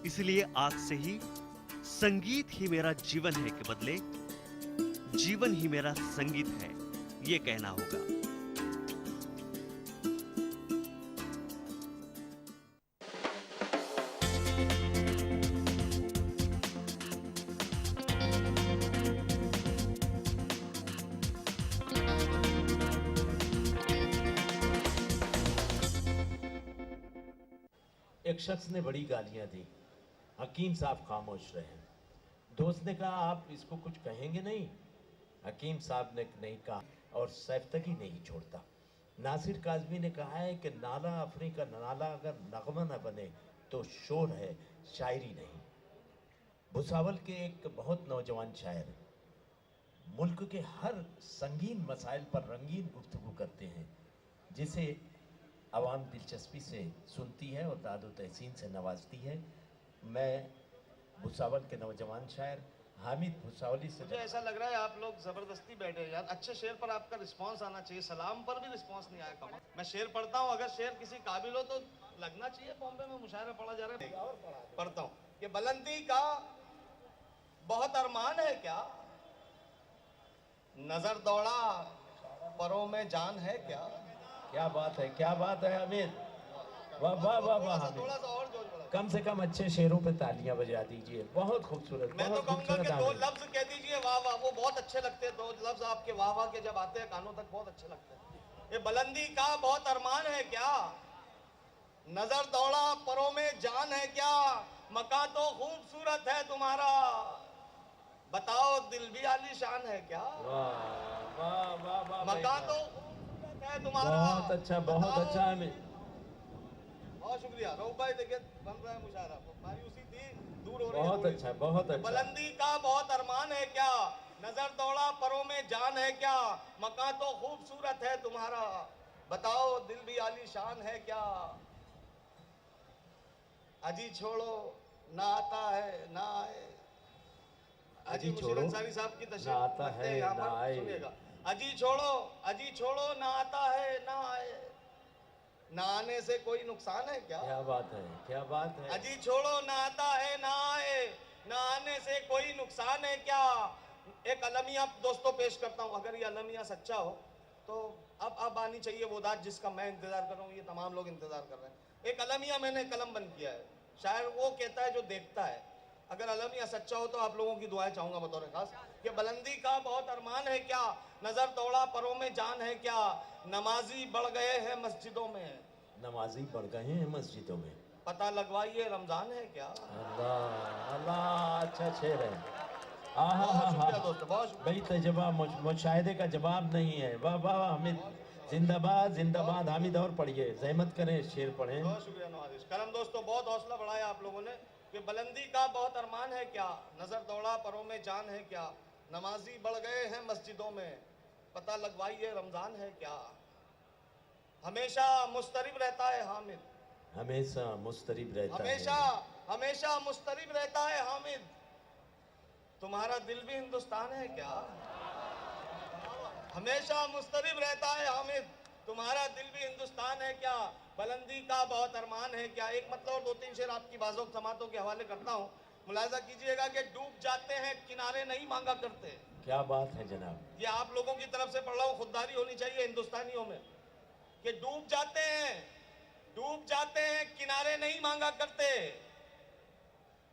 इसलिए आज से ही संगीत ही मेरा जीवन है के बदले जीवन ही मेरा संगीत है, ये कहना होगा। एक शख्स ने बड़ी गालियां दी। हकीम साहब खामोश रहे। दोस्त ने कहा, आप इसको कुछ कहेंगे नहीं? हकीम साहब ने नहीं कहा और सैफ तक ही नहीं छोड़ता। नासिर काज़मी ने कहा है कि नाला अफरी का नाला अगर नगमा न बने तो शोर है, शायरी नहीं। भुसावल के एक बहुत नौजवान शायर मुल्क के हर संगीन मसाइल पर रंगीन गुफ्तगू करते हैं, जिसे आवाम दिलचस्पी से सुनती है और दादो तहसीन से नवाजती है। मैं भुसावल के नौजवान शायर हामिद भुसावली से। मुझे ऐसा लग रहा है आप लोग जबरदस्ती बैठे हैं यार। अच्छे शेर पर आपका रिस्पांस आना चाहिए, सलाम पर भी रिस्पांस नहीं आया। कमाल। मैं शेर पढ़ता हूँ, अगर शेर किसी काबिल हो तो लगना चाहिए। बॉम्बे में मुशायरा पढ़ा जा रहा है, पढ़ता हूँ कि बुलंदी का बहुत अरमान है क्या, नजर दौड़ा परों में जान है क्या। क्या बात है, क्या बात है हामिद, वाह वाह वाह वाह हामिद। थोड़ा सा और जोर बढ़ा। कम से कम अच्छे शेरों पे तालियां बजा दीजिए। बहुत खूबसूरत, मैं तो बहुत कहूंगा खूबसूरत कि दो हामिद। लफ्ज कह दीजिए वाह वाह, वो बहुत अच्छे लगते हैं। दो लफ्ज आपके वाह वाह के जब आते हैं कानों तक बहुत अच्छे लगते हैं। ये बुलंदी का बहुत अरमान है क्या, नजर दौड़ा परों में जान है क्या, मकान तो खूबसूरत है तुम्हारा, बताओ दिल भी आलीशान है क्या। वाह वाह वाह वाह, मकान तो खूबसूरत है तुम्हारा। बहुत अच्छा, बहुत अच्छा हामिद। बहुत शुक्रिया रऊफ भाई। देखिए बन रहा है मुशायरा, मायूसी थी दूर हो रही है। बहुत अच्छा, बहुत अच्छा। बुलंदी का बहुत अरमान है क्या, नजर दौड़ा परों में जान है क्या, मकान तो खूबसूरत है तुम्हारा, बताओ दिल भी आलीशान है क्या। अजी छोड़ो ना आता है ना आए। अजी छोड़ो अंसारी साहब की ना आता है ना आए। सुनिएगा। अजी छोड़ो ना आता है ना आए, ना आने से कोई नुकसान है क्या। क्या बात है, क्या बात है। अजी छोड़ो ना आता है ना आए, ना आने से कोई नुकसान है क्या। एक अलमिया दोस्तों पेश करता हूं, अगर ये अलमिया सच्चा हो तो अब आनी चाहिए वो दाद जिसका मैं इंतजार कर रहा हूं, ये तमाम लोग इंतजार कर रहे हैं। एक अलमिया मैंने कलम बंद किया है, शायर वो कहता है जो देखता है। अगर अलमिया सच्चा हो तो आप लोगों की दुआएं चाहूंगा बतौर खास कि बुलंदी का बहुत अरमान है क्या, नजर दौड़ा परों में जान है क्या, नमाजी बढ़ गए हैं मस्जिदों में, नमाजी बढ़ गए हैं मस्जिदों में, पता लगवाइए रमजान है क्या। अल्लाह अल्लाह, अच्छा शेर है। बहुत शुक्रिया दोस्तों, बहुत भाई तजर्बा मुशाहिदे का जवाब नहीं है। वाह वाह वाह हामिद, जिंदाबाद जिंदाबाद हामिद। और पढ़िए, जहमत करें, शेर पढ़ें। बहुत शुक्रिया नवाजिश करम दोस्तों, बहुत हौसला बढ़ाया आप लोगों ने कि बुलंदी का बहुत अरमान है क्या, नजर दौड़ा परों में जान है क्या, नमाजी बढ़ गए हैं मस्जिदों में, पता लगवाइए रमजान है क्या। हमेशा मुस्तरिब रहता है हामिद, हमेशा मुस्तरिब रहता हमेशा है। हमेशा मुस्तरिब रहता है हामिद, तुम्हारा दिल भी हिंदुस्तान है क्या। हमेशा मुस्तरिब रहता है हामिद, तुम्हारा दिल भी हिंदुस्तान है क्या, बुलंदी का बहुत अरमान है क्या। एक मतलब और दो तीन शेर आपकी बाज़ों समातों के हवाले करता हूँ, मुलाजा कीजिएगा कि डूब जाते हैं किनारे नहीं मांगा करते। क्या बात है जनाब। ये आप लोगों की तरफ से पढ़ रहा हूँ, खुददारी होनी चाहिए हिंदुस्तानियों में कि डूब जाते हैं किनारे नहीं मांगा करते,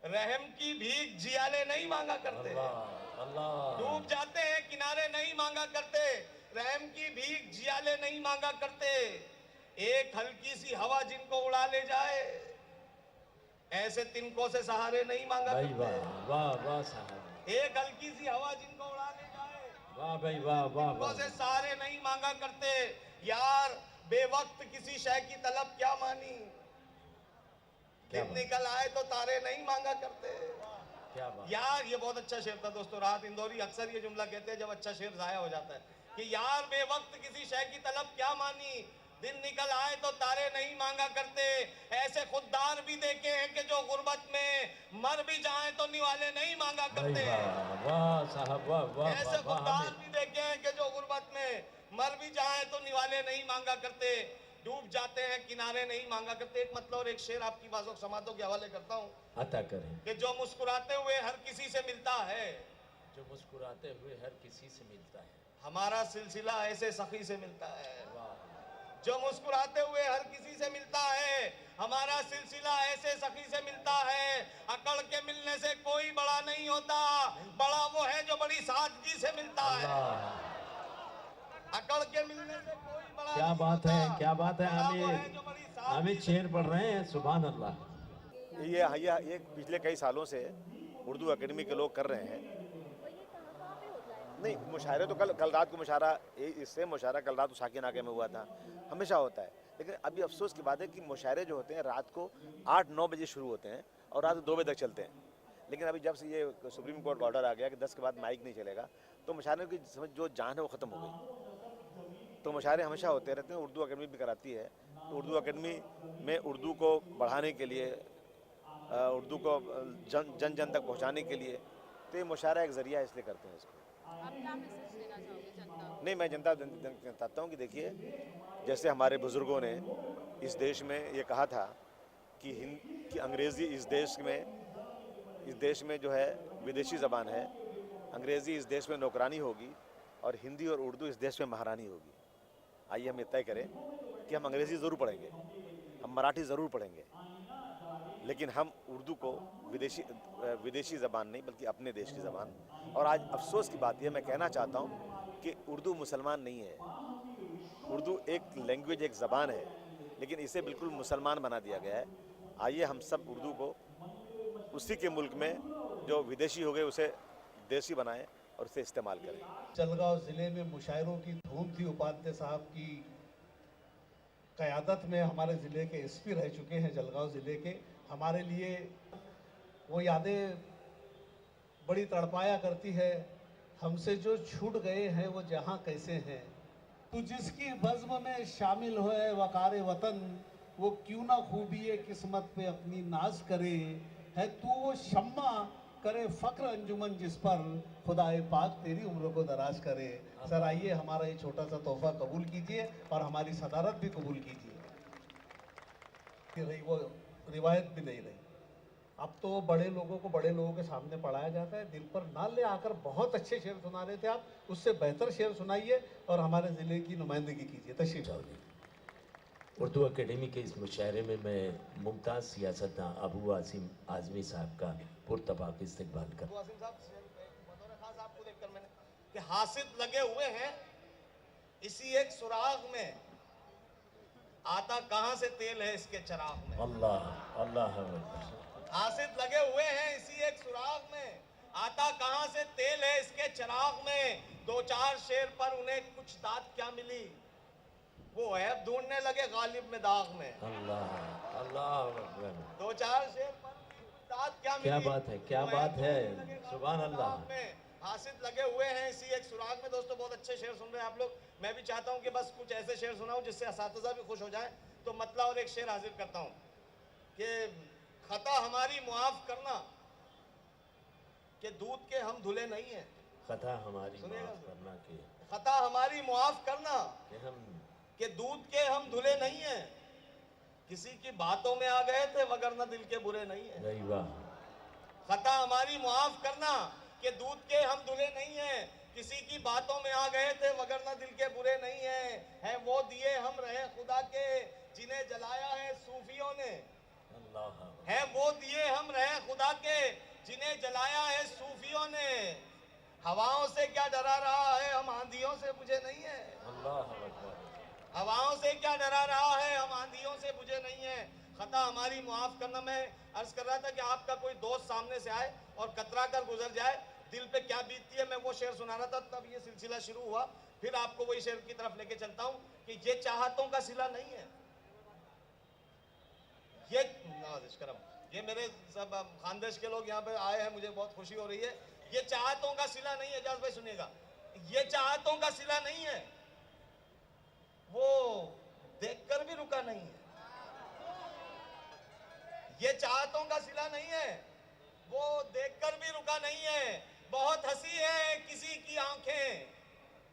रहम की भीख जियाले नहीं मांगा करते। अल्लाह अल्लाह। डूब जाते हैं किनारे नहीं मांगा करते, रहम की भीख जियाले नहीं मांगा करते, एक हल्की सी हवा जिनको उड़ा ले जाए, ऐसे तिनकों से सहारे नहीं मांगा भाई करते। वाह वाह वाह साहब। एक हल्की सी हवा जिनको उड़ा ले जाए, वाह भाई वाह वाह तिनकों से वाह। सहारे नहीं मांगा करते। यार बेवक्त किसी शय की तलब क्या मानी, क्या दिन बात। निकल आए तो तारे नहीं मांगा करते। क्या बात। यार ये बहुत अच्छा शेर था दोस्तों। राहत इंदौरी अक्सर ये जुमला कहते हैं जब अच्छा शेर जाया हो जाता है कि यार बेवक्त किसी शय की तलब क्या मानी, दिन निकल आए तो तारे नहीं मांगा करते। ऐसे खुददार भी देखे हैं कि जो गुर्बत में मर भी जाए तो निवाले नहीं मांगा करते। वाह साहब वाह वाह। ऐसे खुददार भी देखे हैं कि जो गुर्बत में मर भी जाए तो निवाले नहीं मांगा करते। डूब जाते हैं किनारे नहीं मांगा करते। एक मतलब और एक शेर आपकी बातों समातों के हवाले करता हूँ अता करें। कि जो मुस्कुराते हुए हर किसी से मिलता है, जो मुस्कुराते हुए हर किसी से मिलता है, हमारा सिलसिला ऐसे सखी से मिलता है। वाह। जो मुस्कुराते हुए हर किसी से मिलता है, हमारा सिलसिला ऐसे सखी से मिलता है। अकड़ के मिलने से कोई बड़ा नहीं होता, बड़ा वो है जो बड़ी सादगी से मिलता है। अल्लाह, अकड़ के मिलने से कोई बड़ा क्या नहीं बात होता, है, क्या बात है। बड़ा वो है जो बड़ी सादगी हामिद से शेर पढ़ रहे हैं, सुभान अल्लाह। ये पिछले कई सालों से उर्दू एकेडमी के लोग कर रहे हैं। नहीं, मुशायरे तो कल रात को मुशायरा, इससे मुशायरा कल रात को साकी नाके में हुआ था, हमेशा होता है। लेकिन अभी अफसोस की बात है कि मुशायरे जो होते हैं रात को 8-9 बजे शुरू होते हैं और रात 2 बजे तक चलते हैं। लेकिन अभी जब से ये सुप्रीम कोर्ट का ऑर्डर आ गया कि 10 के बाद माइक नहीं चलेगा, तो मुशायरे की समझ जो जान है वो ख़त्म हो गई। तो मुशायरे हमेशा होते रहते हैं, उर्दू एकेडमी भी कराती है। तो उर्दू एकेडमी में उर्दू को बढ़ाने के लिए, उर्दू को जन जन तक पहुँचाने के लिए, तो ये मुशायरा एक ज़रिया है, इसलिए करते हैं इसको। आप क्या मैसेज देना चाहोगे जनता को? नहीं, मैं जनता चाहता हूँ कि देखिए, जैसे हमारे बुज़ुर्गों ने इस देश में ये कहा था कि अंग्रेज़ी इस देश में जो है विदेशी ज़बान है, अंग्रेज़ी इस देश में नौकरानी होगी और हिंदी और उर्दू इस देश में महारानी होगी। आइए हम ये तय करें कि हम अंग्रेज़ी ज़रूर पढ़ेंगे, हम मराठी ज़रूर पढ़ेंगे, लेकिन हम उर्दू को विदेशी ज़बान नहीं बल्कि अपने देश की ज़बान। और आज अफसोस की बात यह, मैं कहना चाहता हूँ कि उर्दू मुसलमान नहीं है। उर्दू एक लैंग्वेज, एक ज़बान है, लेकिन इसे बिल्कुल मुसलमान बना दिया गया है। आइए हम सब उर्दू को उसी के मुल्क में जो विदेशी हो गए उसे देसी बनाएं और उसे इस्तेमाल करें। जलगांव ज़िले में मुशायरों की धूम थी। उपाध्याय साहब की क़यादत में हमारे ज़िले के एसपी रह चुके हैं जलगांव ज़िले के। हमारे लिए वो यादें बड़ी तड़पाया करती है। हमसे जो छूट गए हैं वो जहाँ कैसे हैं। तू जिसकी बज़्म में शामिल होए वक़ार वतन, वो क्यों ना खूबी किस्मत पे अपनी नाज करे। है तू वो शम्मा करे फ़क्र अंजुमन जिस पर खुदाए पाक तेरी उम्र को दराज करे। सर आइए हमारा ये छोटा सा तोहफा कबूल कीजिए और हमारी सदारत भी कबूल कीजिए। रही वो रिवायत भी नहीं रही। अब तो बड़े लोगों को बड़े लोगों के सामने पढ़ाया जाता है। दिल पर ना ले आकर बहुत अच्छे शेर सुना रहे थे आप, उससे बेहतर शेर सुनाइए और हमारे ज़िले की नुमाइंदगी कीजिए। तशरीफ लाइए। उर्दू एकेडमी के इस मुशायरे में मैं मुमताज़ सियासतदान अबू आसिम आज़मी साहब का पुरतपाक इस्तकबाल कर। वासिम साहब, बतौर खास आपको देखकर मैंने कि हासिद लगे हुए हैं इसी एक सुराग में, आता कहां से तेल है इसके चिराग में। अल्लाह अल्लाह हासिद लगे हुए हैं इसी एक सुराग में, आता कहां से तेल है इसके चिराग में। 2-4 शेर पर उन्हें कुछ दाद क्या मिली, वो है ढूंढने लगे गालिब में दाग में। अल्लाह अल्लाह 2-4 शेर पर दाद क्या मिली, क्या बात है, क्या बात है, सुभान अल्लाह। में हासिद लगे हुए हैं इसी एक सुराग में। दोस्तों बहुत अच्छे शेर सुन रहे हैं आप लोग। मैं भी चाहता हूं कि बस कुछ ऐसे शेर सुनाऊं जिससे असातिज़ा भी खुश हो जाएं। तो मतलब और एक शेर हाजिर करता हूं कि खता हमारी मुआफ करना कि दूध के हम धुले नहीं हैं। खता हमारी सुनिएगा माफ करना कि खता हमारी मुआफ करना हम कि दूध के हम धुले नहीं हैं। किसी की बातों में आ गए थे वगरना दिल के बुरे नहीं हैं। नहीं वाह। खता हमारी मुआफ करना कि दूध के हम धुले नहीं हैं। किसी की बातों में आ गए थे वगरना दिल के बुरे नहीं हैं। है वो दिए हम रहे खुदा के जिन्हें जलाया है सूफियों ने। अल्लाह है वो दिए हम रहे खुदा के जिन्हें जलाया है सूफियों ने। हवाओं से क्या डरा रहा है हम आंधियों से बुझे नहीं है। अल्लाह अकबर। हवाओं से क्या डरा रहा है हम आंधियों से बुझे नहीं है। खता हमारी मुआफ करना। मैं अर्ज कर रहा था कि आपका कोई दोस्त सामने से आए और कतरा कर गुजर जाए, दिल पे क्या बीतती है, मैं वो शेर सुना रहा था। तब ये सिलसिला शुरू हुआ। फिर आपको वही शेर की तरफ लेके चलता हूँ कि ये चाहतों का सिला नहीं है। ये नवाज़िश करम, ये मेरे सब खानदेश के लोग यहाँ पे आए हैं, मुझे बहुत खुशी हो रही है। ये चाहतों का सिला नहीं है। एजाज भाई सुनिएगा, ये चाहतों का सिला नहीं है, वो देखकर भी रुका नहीं है। ये चाहतों का सिला नहीं है, वो देखकर भी रुका नहीं है। बहुत हंसी है किसी की आंखें।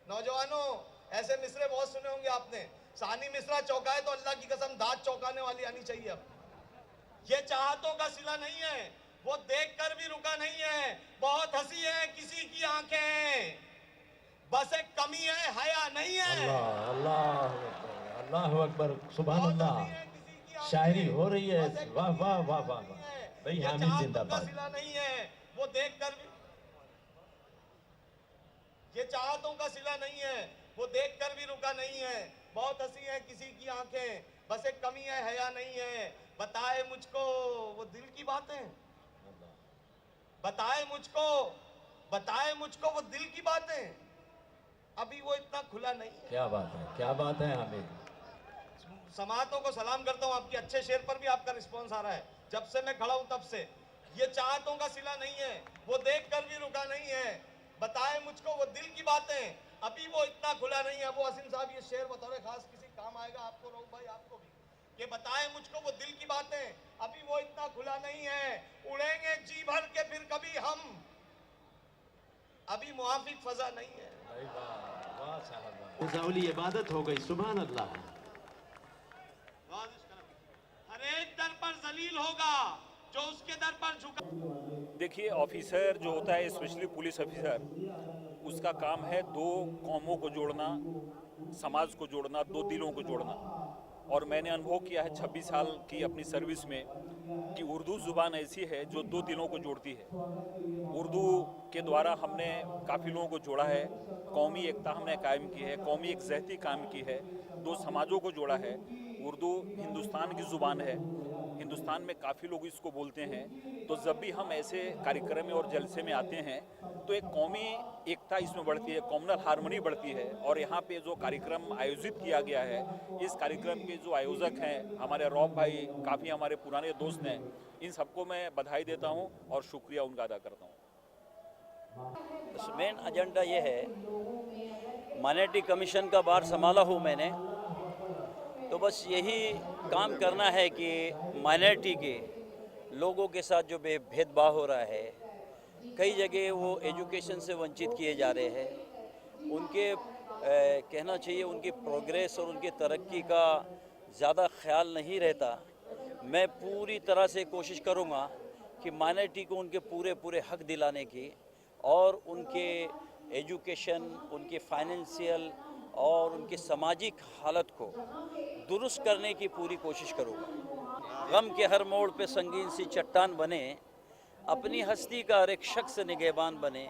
नौजवानों, ऐसे मिसरे बहुत सुने होंगे आपने सानी मिश्रा चौंकाए तो अल्लाह की कसम दांत चौंकाने वाली आनी चाहिए अब। ये चाहतों का सिला नहीं है, वो देखकर भी रुका नहीं है। बहुत हंसी है किसी की आंखें, बस एक कमी है हया नहीं है। अल्लाह अकबर, सुभान अल्लाह। शायरी हो रही है, वाह वाह वाह वाह वाह। भाई हामिद जिंदाबाद। सिला नहीं है, वो देखकर भी, ये चाहतों का सिला नहीं है, वो देखकर भी रुका नहीं है। बहुत हंसी है किसी की आंखें, बस एक कमी है हया नहीं है। बताए मुझको वो दिल की बातें, बताए मुझको वो दिल की बातें, अभी वो इतना खुला नहीं है। क्या बात है हामिद। समातों को सलाम करता हूँ, आपके अच्छे शेर पर भी आपका रिस्पॉन्स आ रहा है जब से मैं खड़ा हूं तब से। ये चाहतों का सिला नहीं है, वो देखकर भी रुका नहीं है। बताए मुझको वो दिल की बातें, अभी वो इतना खुला नहीं है। अबू आसिम साहब ये शेर बतौर खास किसी काम आएगा आपको, रोक भाई आपको भी, कि बताए मुझको वो दिल की बातें, अभी वो इतना खुला नहीं है। उड़ेंगे जी भर के फिर कभी हम, अभी मुआफिक फजा नहीं है। उजावली इबादत हो गई, सुभान अल्लाह। हर एक दर पर जलील होगा जो उसके दर पर झुका। देखिए, ऑफिसर जो होता है, स्पेशली पुलिस ऑफिसर, उसका काम है दो कौमों को जोड़ना, समाज को जोड़ना, दो दिलों को जोड़ना। और मैंने अनुभव किया है 26 साल की अपनी सर्विस में कि उर्दू ज़ुबान ऐसी है जो दो दिलों को जोड़ती है। उर्दू के द्वारा हमने काफ़ी लोगों को जोड़ा है, कौमी एकता हमने कायम की है, कौमी एकजहती कायम की है, दो समाजों को जोड़ा है। उर्दू हिंदुस्तान की ज़ुबान है, हिंदुस्तान में काफ़ी लोग इसको बोलते हैं। तो जब भी हम ऐसे कार्यक्रम में और जलसे में आते हैं तो एक कौमी एकता इसमें बढ़ती है, कॉम्युनल हार्मनी बढ़ती है। और यहाँ पे जो कार्यक्रम आयोजित किया गया है, इस कार्यक्रम के जो आयोजक हैं हमारे रौफ भाई, काफ़ी हमारे पुराने दोस्त हैं, इन सबको मैं बधाई देता हूँ और शुक्रिया उनका अदा करता हूँ। मेन एजेंडा ये है, माइनॉरिटी कमीशन का बार संभाला हूँ मैंने, तो बस यही काम करना है कि माइनॉरिटी के लोगों के साथ जो भेदभाव हो रहा है, कई जगह वो एजुकेशन से वंचित किए जा रहे हैं, उनके कहना चाहिए उनकी प्रोग्रेस और उनकी तरक्की का ज़्यादा ख्याल नहीं रहता। मैं पूरी तरह से कोशिश करूँगा कि माइनॉरिटी को उनके पूरे हक दिलाने की और उनके एजुकेशन, उनके फाइनेंशियल और उनकी सामाजिक हालत को दुरुस्त करने की पूरी कोशिश करूँगा। गम के हर मोड़ पे संगीन सी चट्टान बने, अपनी हस्ती का हर एक शख्स निगहबान बने,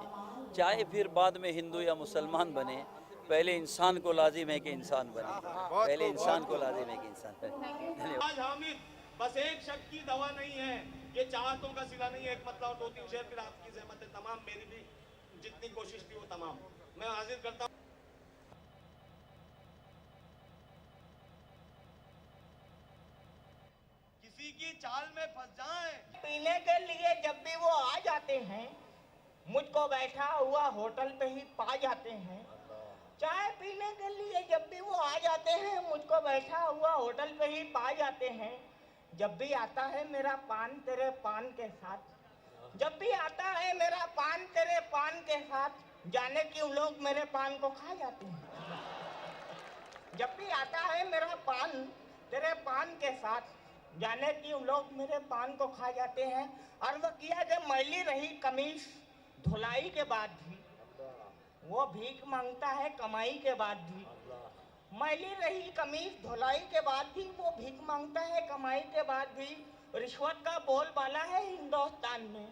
चाहे फिर बाद में हिंदू या मुसलमान बने, पहले इंसान को लाजिम है कि इंसान बने, पहले इंसान को लाजिम है कि इंसान बने। आज हामिद बस एक शख्स की दवा नहीं है, ये चाहतों का सिला नहीं है। एक मतलब और दो तीन शेर फिर आपकी ज़हमत है, तमाम मेरी भी जितनी कोशिश थी वो तमाम मैं हाजिर करता हूँ। किसी की चाल में फंस जाए, पीने के लिए जब भी वो आ जाते हैं, मुझको बैठा हुआ होटल पे ही पा जाते हैं। चाय पीने के लिए जब भी वो आ जाते हैं, मुझको बैठा हुआ होटल पे ही पा जाते हैं। जब भी आता है मेरा पान तेरे पान के साथ, जब भी आता है मेरा पान तेरे पान के साथ, जाने क्यों लोग मेरे पान को खा जाते हैं। जब भी आता है मेरा पान तेरे पान के साथ, जाने क्यों लोग मेरे पान को खा जाते हैं। अर्ज किया जब मैली रही कमीज धुलाई के बाद भी, वो भीख मांगता है कमाई के बाद भी। मैली रही कमीज धुलाई के बाद भी वो भीख मांगता है कमाई के बाद भी। रिश्वत का बोलबाला है हिंदुस्तान में,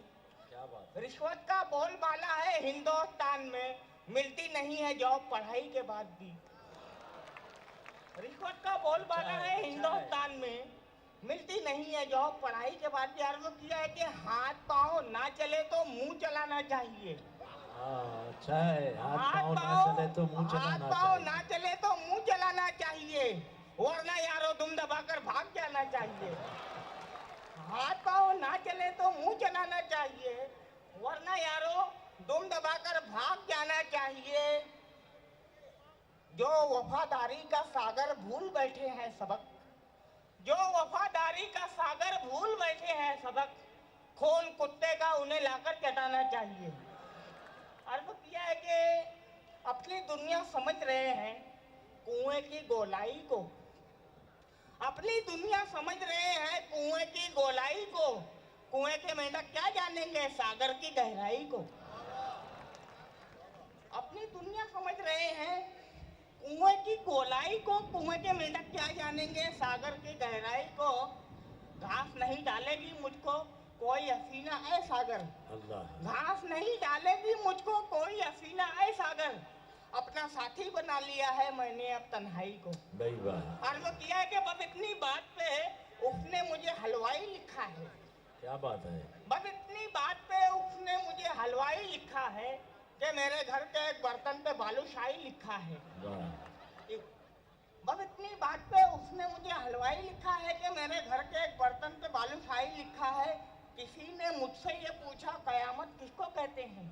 रिश्वत का बोलबाला है हिंदुस्तान में, मिलती नहीं है जॉब पढ़ाई के बाद भी। रिश्वत का बोलबाला है हिंदुस्तान में, मिलती नहीं है जॉब पढ़ाई के बाद भी। अर्ज किया है कि हाथ पाँव ना चले तो मुंह चलाना चाहिए। अच्छा है, हाथ पाँव ना चले तो मुंह चलाना चाहिए। ना चले तो मुंह चलाना चाहिए, वरना यारो दुम दबाकर भाग जाना चाहिए। हाथ पाँव ना चले तो मुंह चलाना चाहिए, वरना यारो दुम दबाकर भाग जाना चाहिए। जो वफादारी का सागर भूल बैठे हैं सबक, जो वफादारी का सागर भूल बैठे हैं सबक, खून कुत्ते का उन्हें लाकर चटाना चाहिए। अर्ज किया है कि अपनी दुनिया समझ रहे हैं, कुएं की गोलाई को। अपनी दुनिया समझ रहे हैं कुएं की गोलाई को, कुएं के मेंढक क्या जानेंगे सागर की गहराई को। अपनी दुनिया समझ रहे हैं कुएं की गोलाई को, कुएं के मेंढक क्या जानेंगे सागर की गहराई को। घास नहीं डालेगी मुझको कोई हसीना ऐ सागर, अल्लाह। घास नहीं डालेगी मुझको कोई हसीना ऐ सागर। अपना साथी बना लिया है मैंने अब तन्हाई को। भाई वाह, और वो किया है कि बस इतनी बात पे उसने मुझे हलवाई लिखा है। क्या बात है। बस इतनी बात पे उसने मुझे हलवाई लिखा है कि मेरे घर के एक बर्तन पे बालूशाही लिखा है। वाह, बस इतनी बात पे उसने मुझे हलवाई लिखा है कि मेरे घर के एक बर्तन पे बालूशाही लिखा है। किसी ने मुझसे ये पूछा कयामत किसको कहते हैं,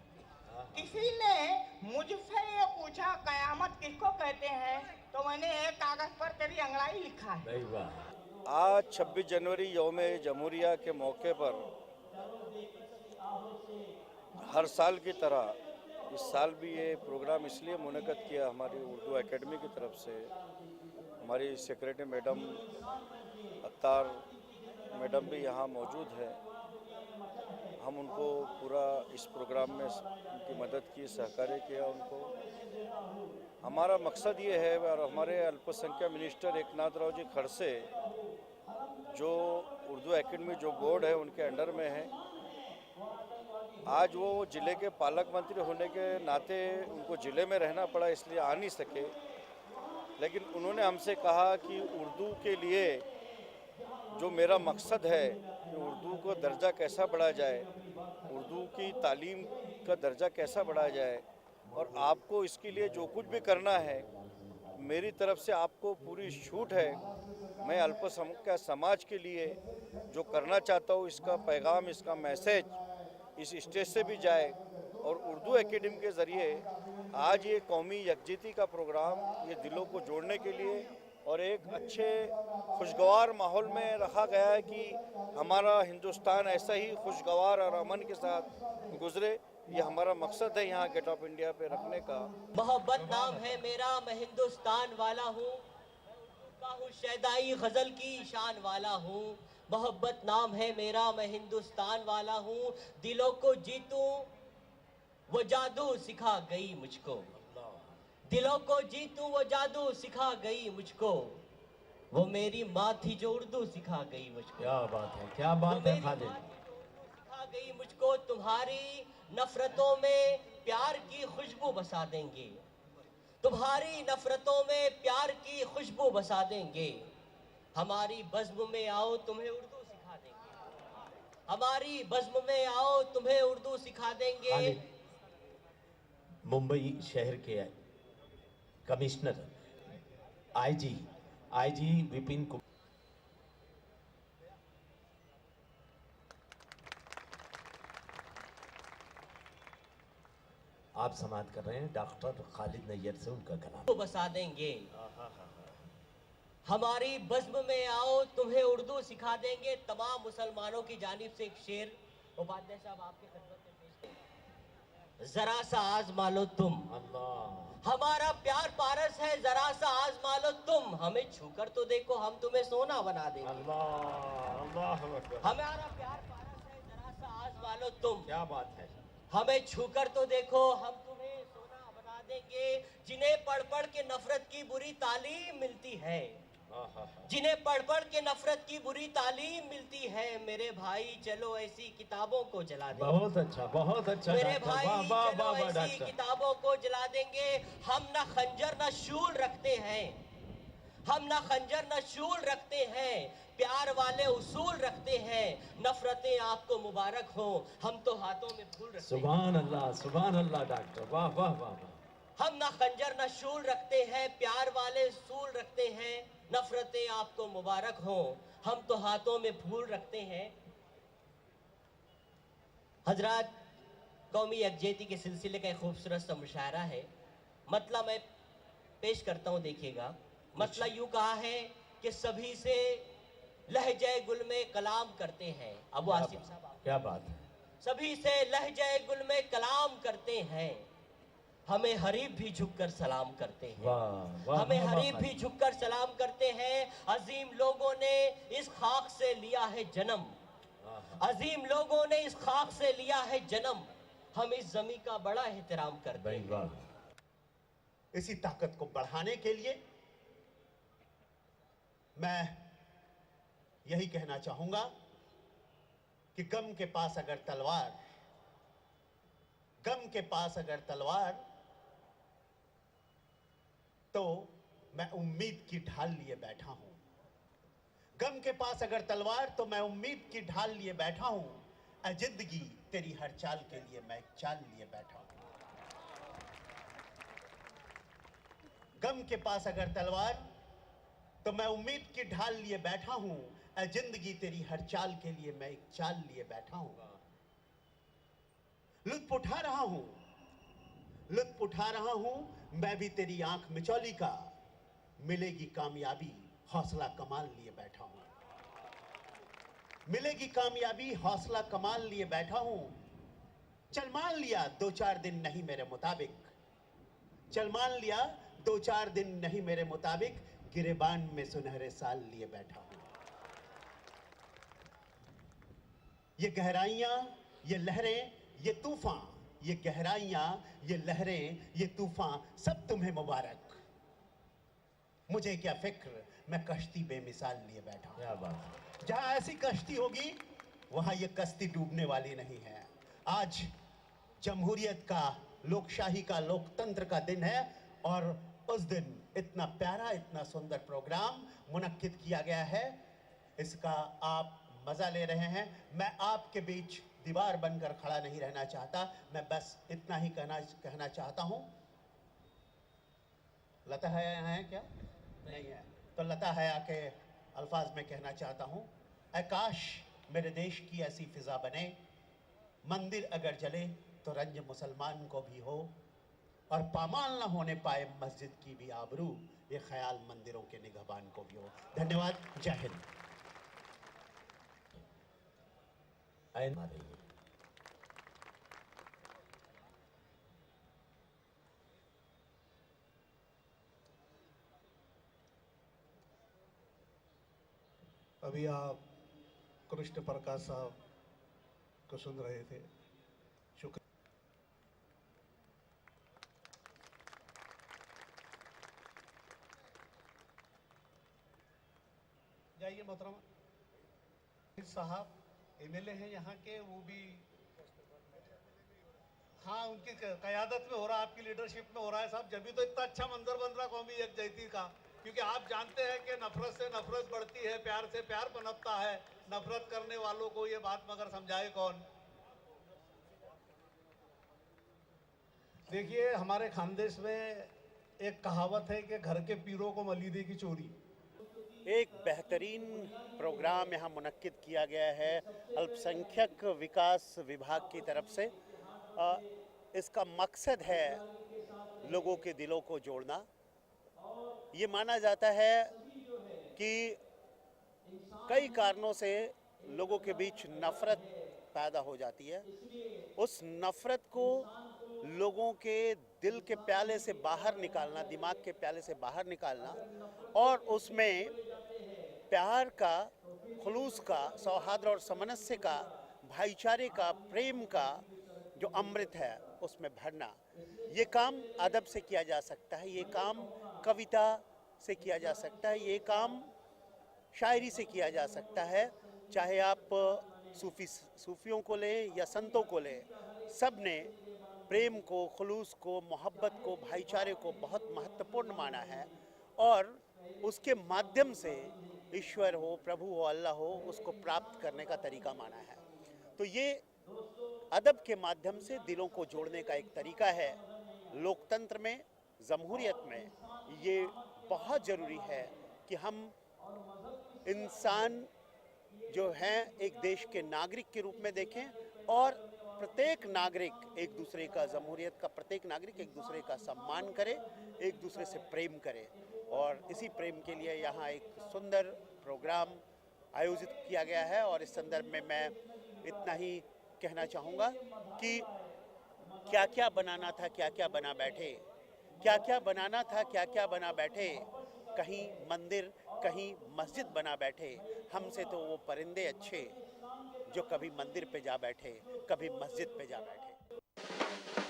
किसी ने मुझसे ये पूछा कयामत किसको कहते हैं, तो मैंने एक कागज पर तेरी अंगड़ाई लिखा है। भाई वाह। आज 26 जनवरी यौम जमहूरिया के मौके पर हर साल की तरह इस साल भी ये प्रोग्राम इसलिए मुनक़्क़द किया हमारी उर्दू एकेडमी की तरफ से। हमारी सेक्रेटरी मैडम अत्तार मैडम भी यहाँ मौजूद है। हम उनको पूरा इस प्रोग्राम में उनकी मदद की, सहकार्य किया उनको। हमारा मकसद ये है, और हमारे अल्पसंख्यक मिनिस्टर एकनाथ राव जी खड़से जो उर्दू एकेडमी जो बोर्ड है उनके अंडर में है, आज वो ज़िले के पालक मंत्री होने के नाते उनको ज़िले में रहना पड़ा, इसलिए आ नहीं सके। लेकिन उन्होंने हमसे कहा कि उर्दू के लिए जो मेरा मकसद है कि उर्दू को दर्जा कैसा बढ़ाया जाए, उर्दू की तालीम का दर्जा कैसा बढ़ाया जाए, और आपको इसके लिए जो कुछ भी करना है मेरी तरफ से आपको पूरी छूट है। मैं अल्पसंख्यक समाज के लिए जो करना चाहता हूँ इसका पैगाम, इसका मैसेज इस स्टेज से भी जाए, और उर्दू एकेडमी के ज़रिए आज ये कौमी यकजहती का प्रोग्राम ये दिलों को जोड़ने के लिए और एक अच्छे खुशगवार माहौल में रखा गया है कि हमारा हिंदुस्तान ऐसा ही खुशगवार और अमन के साथ गुजरे। ये हमारा मकसद है यहाँ गेट ऑफ इंडिया पे रखने का। मोहब्बत नाम है मेरा, मैं हिंदुस्तान वाला हूँ, शैदाई गजल की शान वाला हूँ। मोहब्बत नाम है मेरा, मैं हिंदुस्तान वाला हूँ, दिलों को जीतूं वो जादू सिखा गई मुझको, दिलों को जीतूं वो जादू सिखा गई मुझको, वो मेरी माँ थी जो उर्दू सिखा गई मुझको। क्या बात है, क्या बात है खालिद। सिखा गई मुझको, तुम्हारी नफरतों में प्यार की खुशबू बसा देंगे, तुम्हारी नफरतों में प्यार की खुशबू बसा देंगे। हमारी बज़्म में आओ तुम्हें उर्दू सिखा देंगे, हमारी बज़्म में आओ तुम्हें उर्दू सिखा देंगे। खालिद, मुंबई शहर के कमिश्नर आईजी विपिन कुमार, आप समाप्त कर रहे हैं डॉक्टर खालिद नैयर से उनका कलाम। बसा देंगे, हमारी बज़्म में आओ तुम्हें उर्दू सिखा देंगे। तमाम मुसलमानों की जानिब से एक शेर उपाध्याय साहब आपके खिदमत में पेश करें। जरा सा आजमा लो तुम, अल्लाह, हमारा प्यार पारस है, जरा सा आजमा लो तुम, हमें छूकर तो देखो हम तुम्हें सोना बना देंगे। अल्लाह, अल्लाह अकबर। हमारा प्यार पारस है, जरा सा आजमा लो तुम, क्या बात है। हमें छूकर तो देखो हम तुम्हें सोना बना देंगे। जिन्हें पढ़ पढ़ के नफरत की बुरी तालीम मिलती है, जिन्हें पढ़ पढ़ के नफरत की बुरी तालीम मिलती है, मेरे भाई चलो ऐसी किताबों को जला देंगे। बहुत अच्छा, बहुत अच्छा मेरे डॉक्टर, भाई वाह वाह चलो वाह वाह ऐसी डॉक्टर। किताबों को जला देंगे। हम ना खंजर ना शूल रखते हैं, हम ना खंजर ना शूल रखते हैं, प्यार वाले उसूल रखते हैं। नफरतें आपको मुबारक हो, हम तो हाथों में फूल रखते हैं। सुभान अल्लाह डॉक्टर, वाह वाह वाह वाह। हम ना खंजर ना शूल रखते हैं, प्यार वाले सूल रखते हैं। नफरतें आपको मुबारक हो, हम तो हाथों में फूल रखते हैं। हजरात, कौमी यकजहती के सिलसिले का एक खूबसूरत सा मुशायरा है। मतलब मैं पेश करता हूँ, देखिएगा। मतलब यूँ कहा है कि सभी से लहजे गुल में कलाम करते हैं। अबू आसिफ साहब, क्या बात है। सभी से लहजे गुल में कलाम करते हैं, हमें हरीफ भी झुककर सलाम करते हैं। वाह वाह हमें वाह, हरीफ वाह, भी झुककर सलाम करते हैं। अजीम लोगों ने इस खाक से लिया है जन्म, अजीम लोगों ने इस खाक से लिया है जन्म। हम इस जमी का बड़ा एहतराम करते भाई हैं। वाह। इसी ताकत को बढ़ाने के लिए मैं यही कहना चाहूंगा कि गम के पास अगर तलवार तो मैं उम्मीद की ढाल लिए बैठा हूं। गम के पास अगर तलवार तो मैं उम्मीद की ढाल लिए बैठा हूं। ऐ जिंदगी तेरी हर चाल के लिए मैं एक चाल लिए बैठा हूं। गम के पास अगर तलवार तो मैं उम्मीद की ढाल लिए बैठा हूं। ऐ जिंदगी तेरी हर चाल के लिए मैं एक चाल लिए बैठा हूं। लुत्फ उठा रहा हूं मैं भी तेरी आंख मिचौली का। मिलेगी कामयाबी हौसला कमाल लिए बैठा हूं। मिलेगी कामयाबी हौसला कमाल लिए बैठा हूं। चल मान लिया 2-4 दिन नहीं मेरे मुताबिक। चल मान लिया 2-4 दिन नहीं मेरे मुताबिक। गिरेबान में सुनहरे साल लिए बैठा हूं। ये गहराइयां, ये लहरें, ये तूफान, ये गहराइयां, ये लहरें, ये तूफान, सब तुम्हें मुबारक। मुझे क्या फिक्र, मैं कश्ती बेमिसाल लिए बैठा हूं। क्या बात। जहां ऐसी कश्ती होगी वहां ये कश्ती डूबने वाली नहीं है। आज जमहूरियत का, लोकशाही का, लोकतंत्र का दिन है और उस दिन इतना प्यारा, इतना सुंदर प्रोग्राम मुनक्किद किया गया है। इसका आप मजा ले रहे हैं। मैं आपके बीच दीवार बनकर खड़ा नहीं रहना चाहता। मैं बस इतना ही कहना चाहता हूं। लता हया है क्या? नहीं है तो लता हया के अल्फाज में कहना चाहता हूं। ऐ काश मेरे देश की ऐसी फिजा बने। मंदिर अगर जले तो रंज मुसलमान को भी हो और पामाल न होने पाए मस्जिद की भी आबरू। ये ख्याल मंदिरों के निगहबान को भी हो। धन्यवाद। जय हिंद। आइन आ रही है। अभी आप कृष्ण प्रकाश साहब को सुन रहे थे। शुक्र। जाइए मोहतरमा साहब एमएलए हैं यहाँ के, वो भी हाँ उनकी क़यादत में हो रहा है, आपकी लीडरशिप में हो रहा है साहब। जब भी तो इतना अच्छा मंजर बन रहा कौमी यकजहती का, क्योंकि आप जानते हैं कि नफरत से नफरत बढ़ती है, प्यार से प्यार पनपता है। नफरत करने वालों को ये बात मगर समझाए कौन। देखिए हमारे खानदेश में एक कहावत है कि घर के पीरों को मलीदे की चोरी। एक बेहतरीन प्रोग्राम यहाँ मुनक्किद किया गया है अल्पसंख्यक विकास विभाग की तरफ से। इसका मकसद है लोगों के दिलों को जोड़ना। ये माना जाता है कि कई कारणों से लोगों के बीच नफ़रत पैदा हो जाती है। उस नफ़रत को लोगों के दिल के प्याले से बाहर निकालना, दिमाग के प्याले से बाहर निकालना और उसमें प्यार का, खुलूस का, सौहार्द और सामंजस्य का, भाईचारे का, प्रेम का जो अमृत है उसमें भरना। ये काम अदब से किया जा सकता है, ये काम कविता से किया जा सकता है, ये काम शायरी से किया जा सकता है। चाहे आप सूफियों को लें या संतों को लें, सब ने प्रेम को, खुलूस को, मोहब्बत को, भाईचारे को बहुत महत्वपूर्ण माना है और उसके माध्यम से ईश्वर हो, प्रभु हो, अल्लाह हो, उसको प्राप्त करने का तरीका माना है। तो ये अदब के माध्यम से दिलों को जोड़ने का एक तरीका है। लोकतंत्र में, जमहूरियत में ये बहुत ज़रूरी है कि हम इंसान जो हैं एक देश के नागरिक के रूप में देखें और प्रत्येक नागरिक एक दूसरे का, जमहूरियत का प्रत्येक नागरिक एक दूसरे का सम्मान करे, एक दूसरे से प्रेम करे। और इसी प्रेम के लिए यहाँ एक सुंदर प्रोग्राम आयोजित किया गया है और इस संदर्भ में मैं इतना ही कहना चाहूँगा कि क्या क्या बनाना था, क्या क्या बना बैठे, क्या क्या बनाना था, क्या क्या बना बैठे, कहीं मंदिर कहीं मस्जिद बना बैठे। हमसे तो वो परिंदे अच्छे जो कभी मंदिर पे जा बैठे, कभी मस्जिद पे जा बैठे।